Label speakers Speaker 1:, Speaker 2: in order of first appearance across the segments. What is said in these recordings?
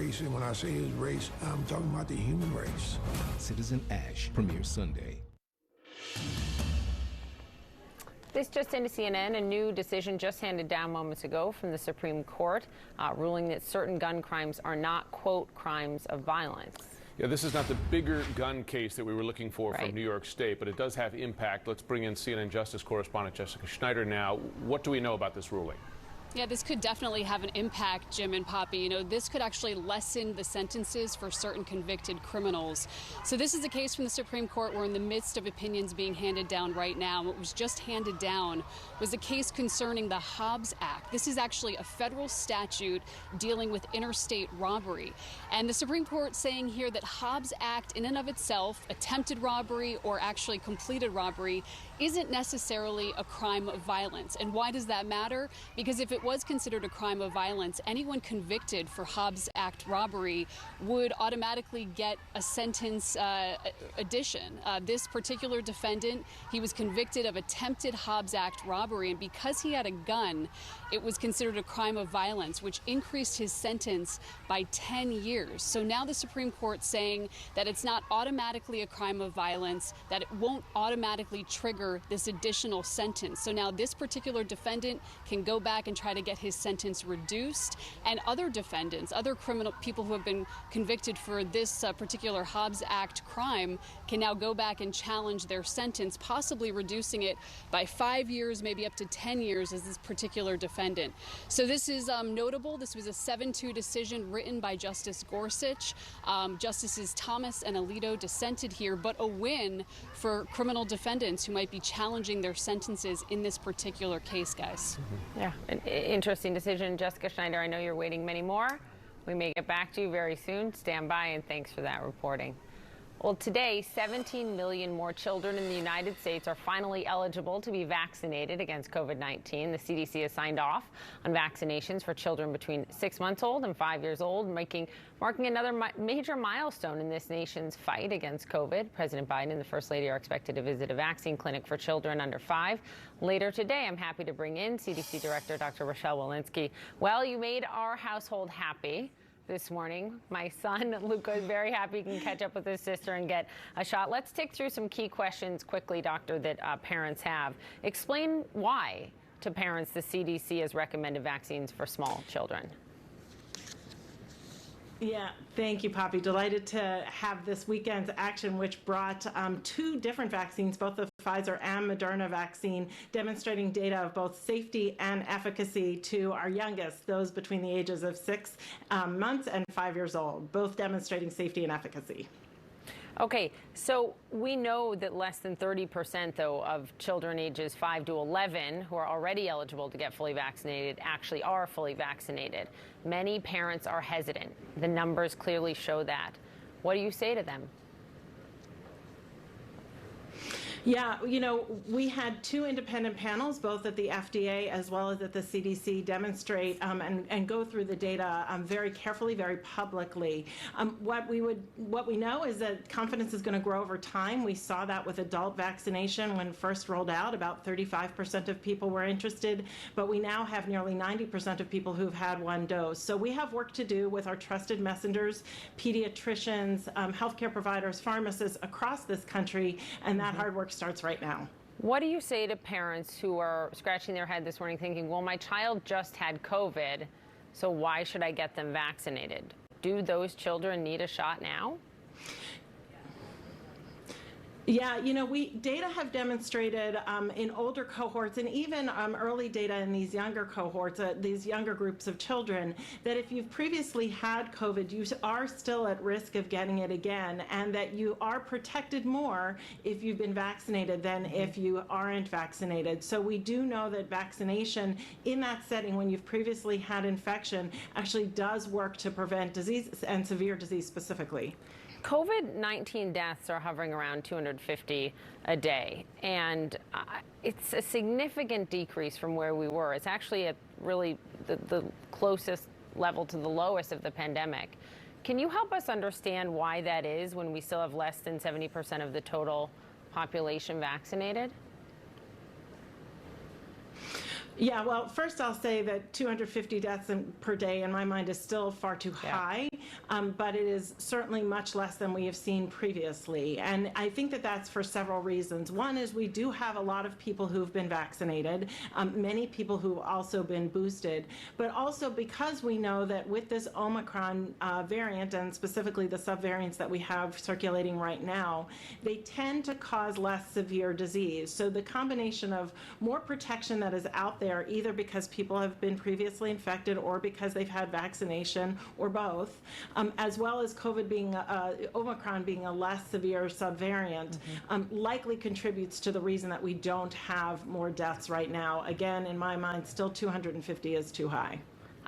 Speaker 1: race, and when I say his race, I'm talking about the human race.
Speaker 2: Citizen Ash premieres Sunday.
Speaker 3: This just into CNN, a new decision just handed down moments ago from the Supreme Court, ruling that certain gun crimes are not, quote, crimes of violence.
Speaker 4: Yeah, this is not the bigger gun case that we were looking for
Speaker 3: Right.
Speaker 4: from New York State, but it does have impact. Let's bring in CNN Justice correspondent Jessica Schneider now. What do we know about this ruling?
Speaker 5: Yeah, this could definitely have an impact, Jim and Poppy. You know, this could actually lessen the sentences for certain convicted criminals. So this is a case from the Supreme Court. We're in the midst of opinions being handed down right now. What was just handed down was a case concerning the Hobbs Act. This is actually a federal statute dealing with interstate robbery. And the Supreme Court saying here that Hobbs Act in and of itself, attempted robbery or actually completed robbery, isn't necessarily a crime of violence. And why does that matter? Because if it was considered a crime of violence, anyone convicted for Hobbs Act robbery would automatically get a sentence addition. This particular defendant, he was convicted of attempted Hobbs Act robbery, and because he had a gun, it was considered a crime of violence, which increased his sentence by 10 years. So now the Supreme Court saying that it's not automatically a crime of violence, that it won't automatically trigger this additional sentence. So now this particular defendant can go back and try to get his sentence reduced, and other defendants, other criminal people who have been convicted for this particular Hobbs Act crime can now go back and challenge their sentence, possibly reducing it by 5 years, maybe up to 10 years as this particular defendant. So this is notable. This was a 7-2 decision written by Justice Gorsuch. Justices Thomas and Alito dissented here, but a win for criminal defendants who might be challenging their sentences in this particular case, guys.
Speaker 3: Yeah, an interesting decision. Jessica Schneider, I know you're waiting many more. We may get back to you very soon. Stand by, and thanks for that reporting. Well, today, 17 million more children in the United States are finally eligible to be vaccinated against COVID-19. The CDC has signed off on vaccinations for children between 6 months old and 5 years old, marking another major milestone in this nation's fight against COVID. President Biden and the First Lady are expected to visit a vaccine clinic for children under 5 later today. I'm happy to bring in CDC Director Dr. Rochelle Walensky. Well, you made our household happy this morning. My son, Luca, is very happy he can catch up with his sister and get a shot. Let's tick through some key questions quickly, Doctor, that parents have. Explain why to parents the CDC has recommended vaccines for small children.
Speaker 6: Yeah, thank you, Poppy. Delighted to have this weekend's action, which brought 2 different vaccines, both the Pfizer and Moderna vaccine, demonstrating data of both safety and efficacy to our youngest, those between the ages of 6 months and 5 years old, both demonstrating safety and efficacy.
Speaker 3: Okay, so we know that less than 30%, though, of children ages 5 to 11 who are already eligible to get fully vaccinated actually are fully vaccinated. Many parents are hesitant. The numbers clearly show that. What do you say to them?
Speaker 6: Yeah, you know, we had 2 independent panels, both at the FDA as well as at the CDC, demonstrate and go through the data very carefully, very publicly. What we know is that confidence is going to grow over time. We saw that with adult vaccination when first rolled out. About 35% of people were interested, but we now have nearly 90% of people who've had 1 dose. So we have work to do with our trusted messengers, pediatricians, healthcare providers, pharmacists across this country, and that hard work starts right now.
Speaker 3: What do you say to parents who are scratching their head this morning thinking, well, my child just had COVID, so why should I get them vaccinated? Do those children need a shot now?
Speaker 6: Yeah, you know, data have demonstrated in older cohorts and even early data in these younger cohorts, these younger groups of children, that if you've previously had COVID, you are still at risk of getting it again, and that you are protected more if you've been vaccinated than if you aren't vaccinated. So we do know that vaccination in that setting when you've previously had infection actually does work to prevent disease and severe disease specifically.
Speaker 3: COVID-19 deaths are hovering around 250 a day, and it's a significant decrease from where we were. It's actually at really the closest level to the lowest of the pandemic. Can you help us understand why that is when we still have less than 70% of the total population vaccinated?
Speaker 6: Yeah, well, first I'll say that 250 deaths per day in my mind is still far too high, but it is certainly much less than we have seen previously. And I think that that's for several reasons. One is we do have a lot of people who've been vaccinated, many people who've also been boosted, but also because we know that with this Omicron variant, and specifically the subvariants that we have circulating right now, they tend to cause less severe disease. So the combination of more protection that is out there, either because people have been previously infected or because they've had vaccination or both, as well as COVID being, Omicron being a less severe subvariant, likely contributes to the reason that we don't have more deaths right now. Again, in my mind, still 250 is too high.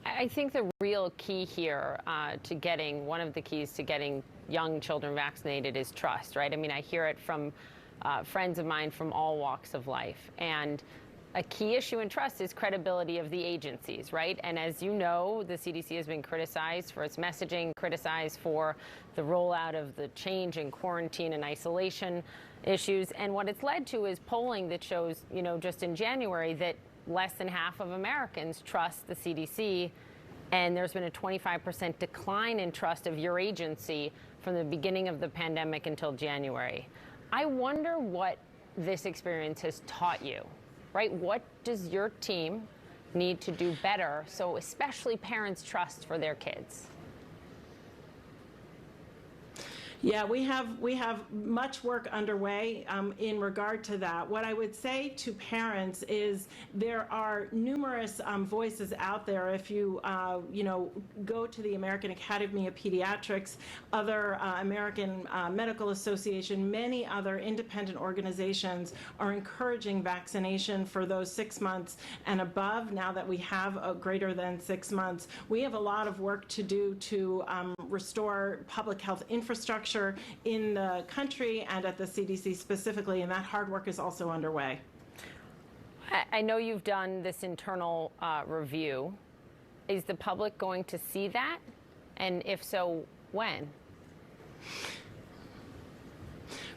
Speaker 3: I think the real key here one of the keys to getting young children vaccinated is trust, right? I mean, I hear it from friends of mine from all walks of life. And a key issue in trust is credibility of the agencies, right? And as you know, the CDC has been criticized for its messaging, criticized for the rollout of the change in quarantine and isolation issues. And what it's led to is polling that shows, just in January, that less than half of Americans trust the CDC. And there's been a 25% decline in trust of your agency from the beginning of the pandemic until January. I wonder what this experience has taught you. Right? What does your team need to do better so especially parents trust for their kids?
Speaker 6: Yeah, we have much work underway in regard to that. What I would say to parents is there are numerous voices out there. If you go to the American Academy of Pediatrics, other American Medical Association, many other independent organizations are encouraging vaccination for those 6 months and above. Now that we have a greater than 6 months, we have a lot of work to do to restore public health infrastructure in the country and at the CDC specifically, and that hard work is also underway.
Speaker 3: I know you've done this internal review. Is the public going to see that? And if so, when?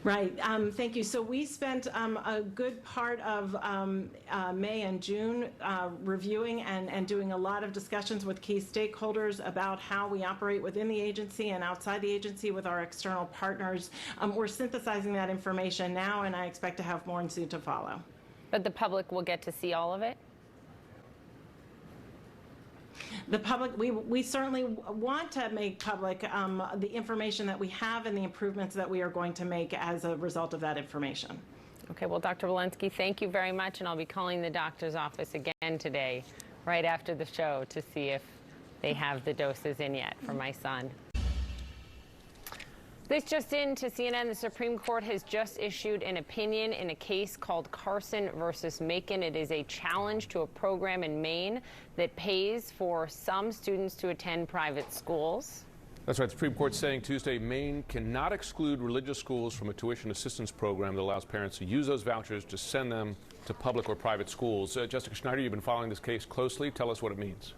Speaker 6: Right. Thank you. So we spent a good part of May and June reviewing and doing a lot of discussions with key stakeholders about how we operate within the agency and outside the agency with our external partners. We're synthesizing that information now, and I expect to have more soon to follow.
Speaker 3: But the public will get to see all of it?
Speaker 6: The public, we certainly want to make public the information that we have and the improvements that we are going to make as a result of that information.
Speaker 3: Okay, well, Dr. Walensky, thank you very much, and I'll be calling the doctor's office again today, right after the show, to see if they have the doses in yet for my son. This just in to CNN, the Supreme Court has just issued an opinion in a case called Carson versus Makin. It is a challenge to a program in Maine that pays for some students to attend private schools.
Speaker 4: That's right. The Supreme Court saying Tuesday Maine cannot exclude religious schools from a tuition assistance program that allows parents to use those vouchers to send them to public or private schools. Jessica Schneider, you've been following this case closely. Tell us what it means.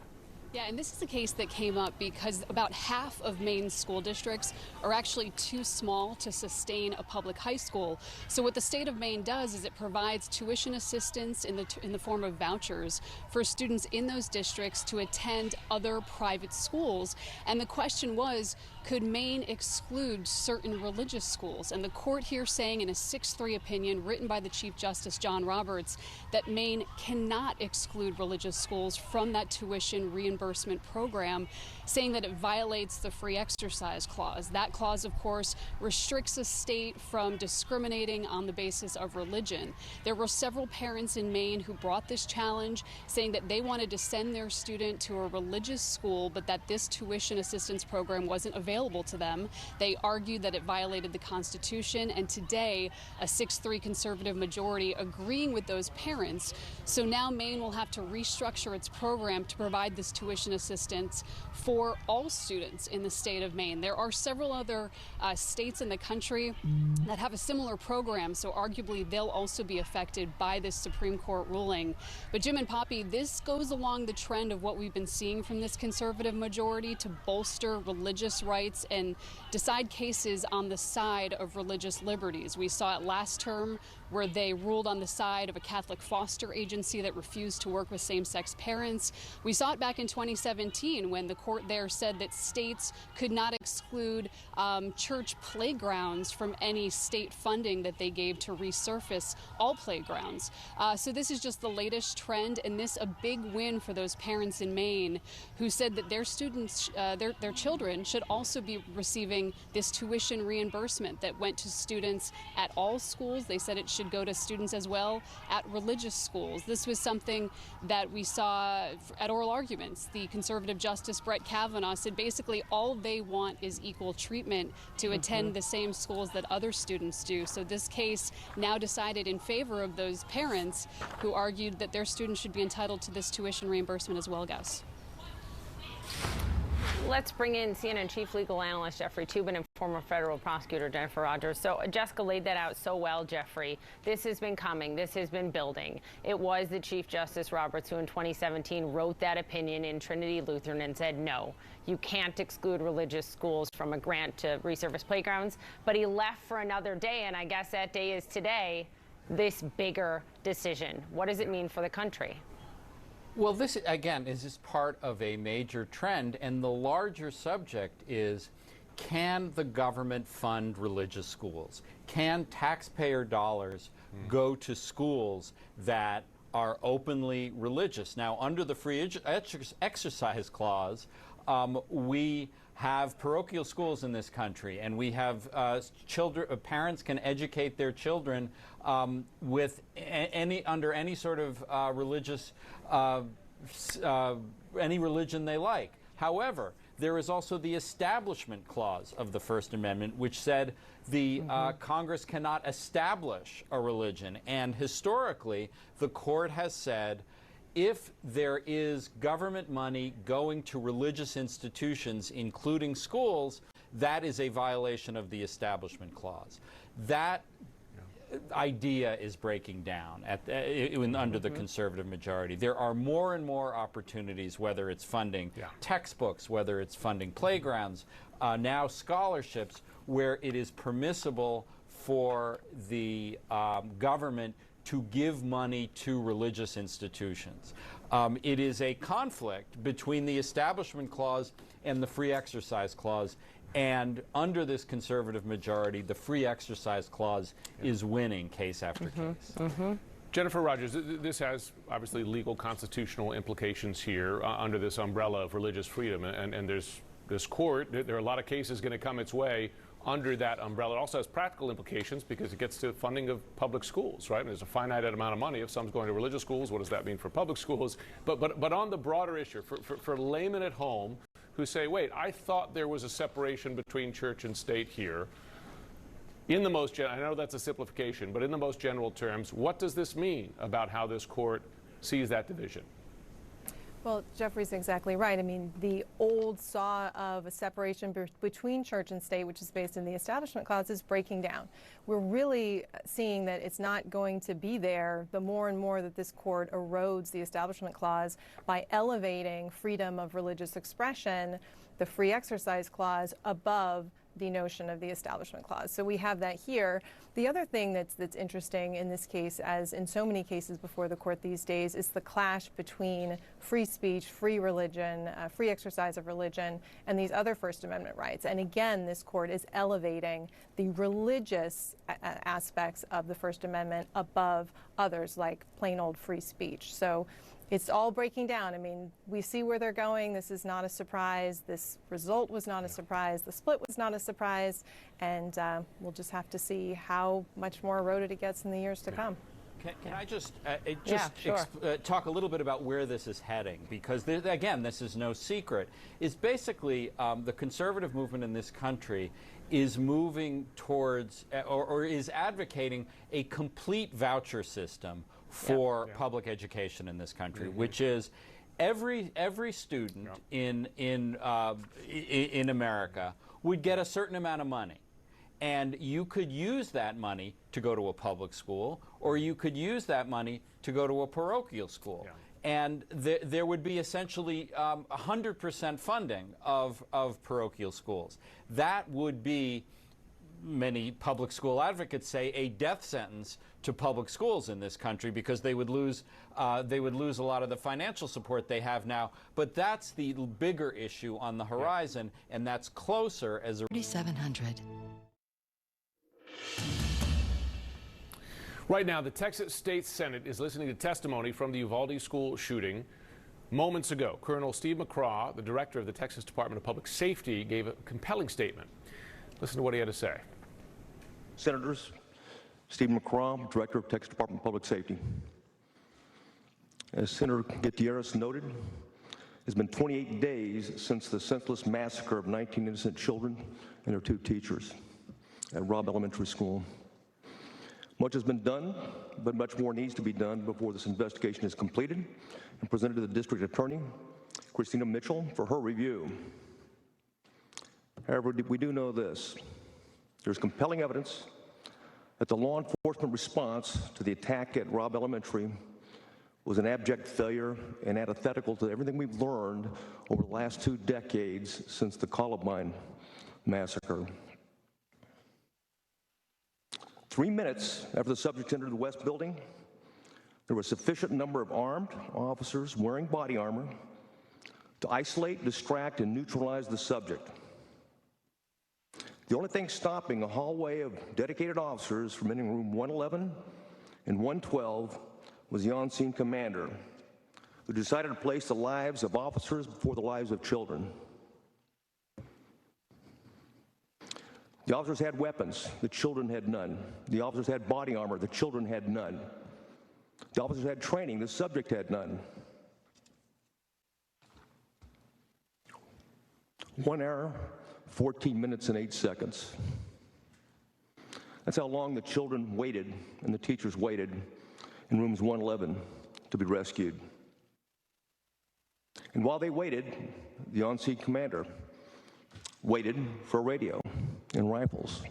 Speaker 5: Yeah, and this is a case that came up because about half of Maine's school districts are actually too small to sustain a public high school. So what the state of Maine does is it provides tuition assistance in the form of vouchers for students in those districts to attend other private schools. And the question was, could Maine exclude certain religious schools? And the court here saying in a 6-3 opinion written by the Chief Justice John Roberts that Maine cannot exclude religious schools from that tuition reimbursement program, saying that it violates the free exercise clause. That clause, of course, restricts a state from discriminating on the basis of religion. There were several parents in Maine who brought this challenge, saying that they wanted to send their student to a religious school, but that this tuition assistance program wasn't available to them. They argued that it violated the Constitution, and today a 6-3 conservative majority agreeing with those parents. So now Maine will have to restructure its program to provide this tuition assistance for for all students in the state of Maine. There are several other states in the country that have a similar program, so arguably they'll also be affected by this Supreme Court ruling. But Jim and Poppy, this goes along the trend of what we've been seeing from this conservative majority to bolster religious rights and decide cases on the side of religious liberties. We saw it last term where they ruled on the side of a Catholic foster agency that refused to work with same-sex parents. We saw it back in 2017 when the court there said that states could not exclude church playgrounds from any state funding that they gave to resurface all playgrounds. So this is just the latest trend, and this a big win for those parents in Maine who said that their students, their children should also be receiving this tuition reimbursement that went to students at all schools. They said it should go to students as well at religious schools. This was something that we saw at oral arguments. The conservative Justice Brett Kavanaugh said basically all they want is equal treatment to attend the same schools that other students do. So this case now decided in favor of those parents who argued that their students should be entitled to this tuition reimbursement as well, Gus.
Speaker 3: Let's bring in CNN Chief Legal Analyst Jeffrey Toobin and former federal prosecutor Jennifer Rogers. So Jessica laid that out so well, Jeffrey. This has been coming. This has been building. It was the Chief Justice Roberts who in 2017 wrote that opinion in Trinity Lutheran and said, no, you can't exclude religious schools from a grant to resurface playgrounds. But he left for another day, and I guess that day is today, this bigger decision. What does it mean for the country?
Speaker 7: Well, this, again, is just part of a major trend, and the larger subject is, can the government fund religious schools? Can taxpayer dollars go to schools that are openly religious? Now, under the free exercise clause, we have parochial schools in this country, and we have parents can educate their children with under any sort of religious, any religion they like. However, there is also the Establishment Clause of the First Amendment, which said the Congress cannot establish a religion. And historically, the court has said, if there is government money going to religious institutions, including schools, that is a violation of the Establishment Clause. That idea is breaking down under the conservative majority. There are more and more opportunities, whether it's funding textbooks, whether it's funding playgrounds, now scholarships, where it is permissible for the government to give money to religious institutions. It is a conflict between the Establishment Clause and the Free Exercise Clause, and under this conservative majority, the Free Exercise Clause is winning case after case.
Speaker 4: Jennifer Rogers, this has obviously legal constitutional implications here under this umbrella of religious freedom, and there's this court, there are a lot of cases going to come its way under that umbrella. It also has practical implications because it gets to funding of public schools, right? And there's a finite amount of money. If some's going to religious schools, what does that mean for public schools? But on the broader issue, for laymen at home who say, wait, I thought there was a separation between church and state here. In the most, I know that's a simplification, but in the most general terms, what does this mean about how this court sees that division?
Speaker 8: Well, Jeffrey's exactly right. I mean, the old saw of a separation between church and state, which is based in the Establishment Clause, is breaking down. We're really seeing that it's not going to be there the more and more that this court erodes the Establishment Clause by elevating freedom of religious expression, the Free Exercise Clause, above the notion of the Establishment Clause. So we have that here. The other thing that's interesting in this case, as in so many cases before the court these days, is the clash between free speech, free religion, free exercise of religion, and these other First Amendment rights. And again, this court is elevating the religious aspects of the First Amendment above others, like plain old free speech. So it's all breaking down. I mean, we see where they're going. This is not a surprise. This result was not a surprise. The split was not a surprise. And we'll just have to see how much more eroded it gets in the years to come.
Speaker 7: Can I just talk a little bit about where this is heading? Because, again, this is no secret. It's basically the conservative movement in this country is moving towards or is advocating a complete voucher system for public education in this country, which is every student in America would get a certain amount of money. And you could use that money to go to a public school, or you could use that money to go to a parochial school. Yeah. And there would be essentially 100% funding of parochial schools. That would be, many public school advocates say, a death sentence to public schools in this country, because they would lose a lot of the financial support they have now. But that's the bigger issue on the horizon, and that's closer as a
Speaker 9: 3700.
Speaker 4: Right now, the Texas State Senate is listening to testimony from the Uvalde school shooting. Moments ago, Colonel Steve McCraw, the director of the Texas Department of Public Safety, gave a compelling statement. Listen to what he had to say.
Speaker 10: Senators, Steve McCraw, director of Texas Department of Public Safety. As Senator Gutierrez noted, it's been 28 days since the senseless massacre of 19 innocent children and their 2 teachers at Robb Elementary School. Much has been done, but much more needs to be done before this investigation is completed and presented to the district attorney, Christina Mitchell, for her review. However, we do know this. There's compelling evidence that the law enforcement response to the attack at Robb Elementary was an abject failure and antithetical to everything we've learned over the last 2 decades since the Columbine massacre. 3 minutes after the subject entered the West Building, there was a sufficient number of armed officers wearing body armor to isolate, distract, and neutralize the subject. The only thing stopping a hallway of dedicated officers from entering room 111 and 112 was the on-scene commander, who decided to place the lives of officers before the lives of children. The officers had weapons, the children had none. The officers had body armor, the children had none. The officers had training, the subject had none. 1 hour, 14 minutes, and 8 seconds. That's how long the children waited and the teachers waited in rooms 111 to be rescued. And while they waited, the on-scene commander waited for a radio and rifles.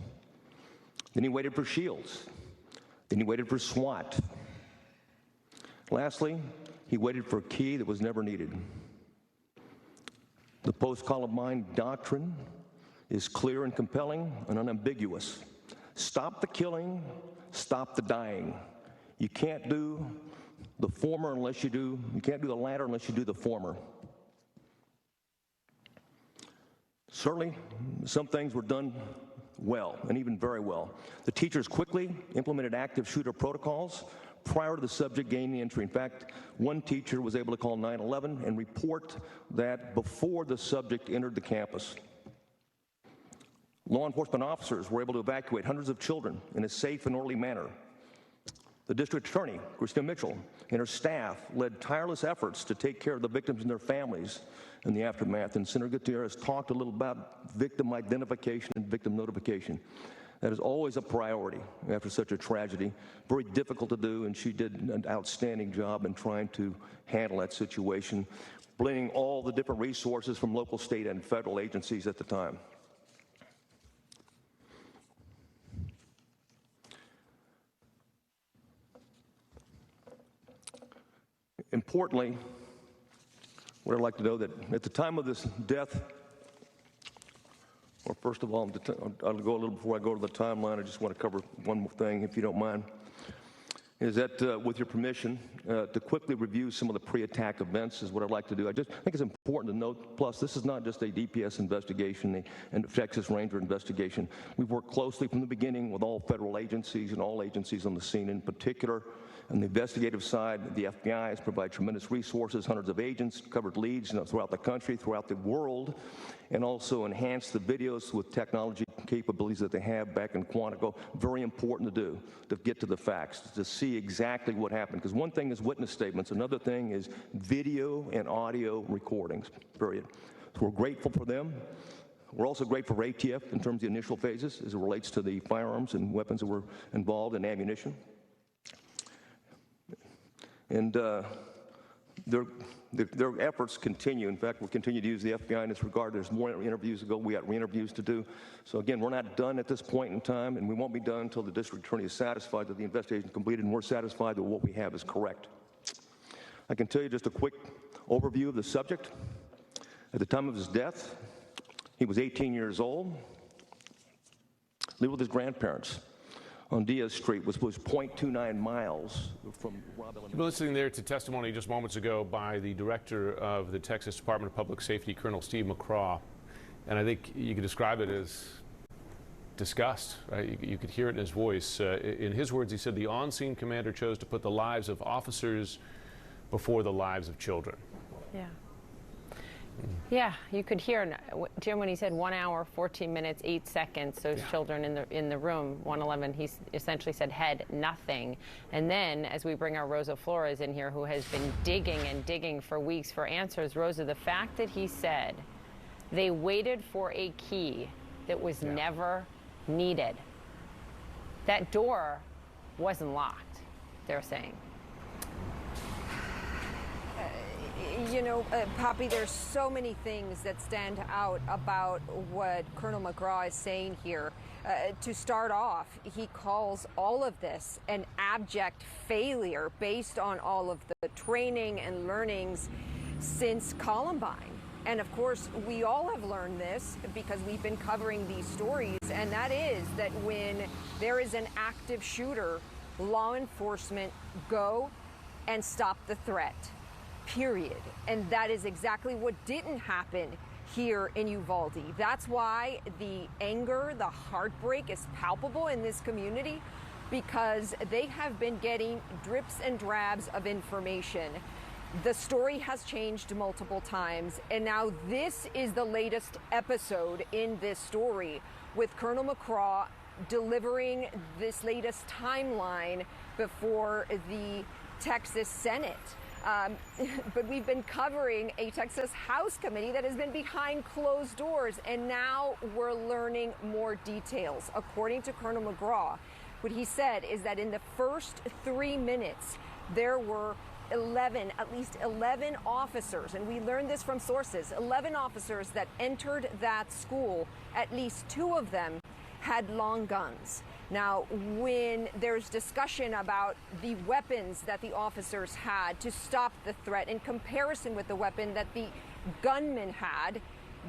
Speaker 10: Then he waited for shields. Then he waited for SWAT. Lastly, he waited for a key that was never needed. The post-Columbine doctrine is clear and compelling and unambiguous. Stop the killing, stop the dying. You can't do the former unless you can't do the latter unless you do the former. Certainly, some things were done well, and even very well. The teachers quickly implemented active shooter protocols prior to the subject gaining entry. In fact, one teacher was able to call 911 and report that before the subject entered the campus. Law enforcement officers were able to evacuate hundreds of children in a safe and orderly manner. The district attorney, Christina Mitchell, and her staff led tireless efforts to take care of the victims and their families in the aftermath. And Senator Gutierrez talked a little about victim identification and victim notification. That is always a priority after such a tragedy. Very difficult to do, and she did an outstanding job in trying to handle that situation, blending all the different resources from local, state, and federal agencies at the time. Importantly, what I'd like to know that at the time of this death, or first of all, I'll go a little before I go to the timeline. I just want to cover one more thing, if you don't mind, is that with your permission, to quickly review some of the pre-attack events is what I'd like to do. I just think it's important to note, plus this is not just a DPS investigation and a Texas Ranger investigation. We've worked closely from the beginning with all federal agencies and all agencies on the scene. In particular, on the investigative side, the FBI has provided tremendous resources, hundreds of agents, covered leads throughout the country, throughout the world, and also enhanced the videos with technology capabilities that they have back in Quantico. Very important to do, to get to the facts, to see exactly what happened. Because one thing is witness statements, another thing is video and audio recordings, period. So we're grateful for them. We're also grateful for ATF in terms of the initial phases as it relates to the firearms and weapons that were involved and ammunition. And their efforts continue. In fact, we'll continue to use the FBI in this regard. There's more interviews to go. We got re-interviews to do. So again, we're not done at this point in time, and we won't be done until the district attorney is satisfied that the investigation is completed and we're satisfied that what we have is correct. I can tell you just a quick overview of the subject. At the time of his death, he was 18 years old, lived with his grandparents on Diaz Street, which was 0.29 miles from Robb Elementary.
Speaker 4: You've been listening there to testimony just moments ago by the director of the Texas Department of Public Safety, Colonel Steve McCraw. And I think you could describe it as disgust, right? You could hear it in his voice. In his words, he said the on-scene commander chose to put the lives of officers before the lives of children.
Speaker 3: Yeah. Yeah, you could hear, Jim, when he said 1 hour, 14 minutes, 8 seconds, those children in the room, 111, he essentially said had nothing. And then, as we bring our Rosa Flores in here, who has been digging and digging for weeks for answers, Rosa, the fact that he said they waited for a key that was never needed. That door wasn't locked, they're saying.
Speaker 9: You know, Poppy, there's so many things that stand out about what Colonel McCraw is saying here. To start off, he calls all of this an abject failure based on all of the training and learnings since Columbine. And of course, we all have learned this because we've been covering these stories, and that is that when there is an active shooter, law enforcement go and stop the threat. Period. And that is exactly what didn't happen here in Uvalde. That's why the anger, the heartbreak is palpable in this community, because they have been getting drips and drabs of information. The story has changed multiple times, and now this is the latest episode in this story, with Colonel McCraw delivering this latest timeline before the Texas Senate. But we've been covering a Texas House committee that has been behind closed doors, and now we're learning more details. According to Colonel McCraw, what he said is that in the first 3 minutes, there were at least 11 officers, and we learned this from sources, 11 officers that entered that school. At least 2 of them had long guns. Now, when there's discussion about the weapons that the officers had to stop the threat in comparison with the weapon that the gunman had,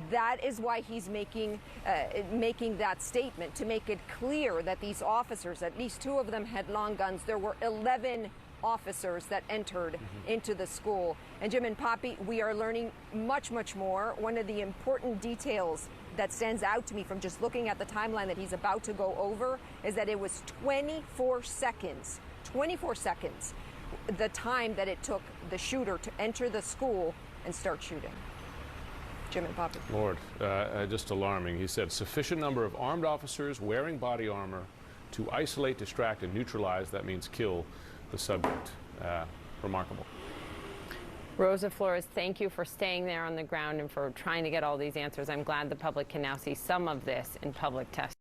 Speaker 9: that is why he's making that statement, to make it clear that these officers, at least 2 of them had long guns. There were 11 officers that entered into the school. And Jim and Poppy, we are learning much, much more. One of the important details that stands out to me from just looking at the timeline that he's about to go over is that it was 24 seconds, the time that it took the shooter to enter the school and start shooting. Jim and Poppy.
Speaker 4: Lord, just alarming. He said sufficient number of armed officers wearing body armor to isolate, distract, and neutralize, that means kill, the subject. Remarkable.
Speaker 3: Rosa Flores, thank you for staying there on the ground and for trying to get all these answers. I'm glad the public can now see some of this in public testimony.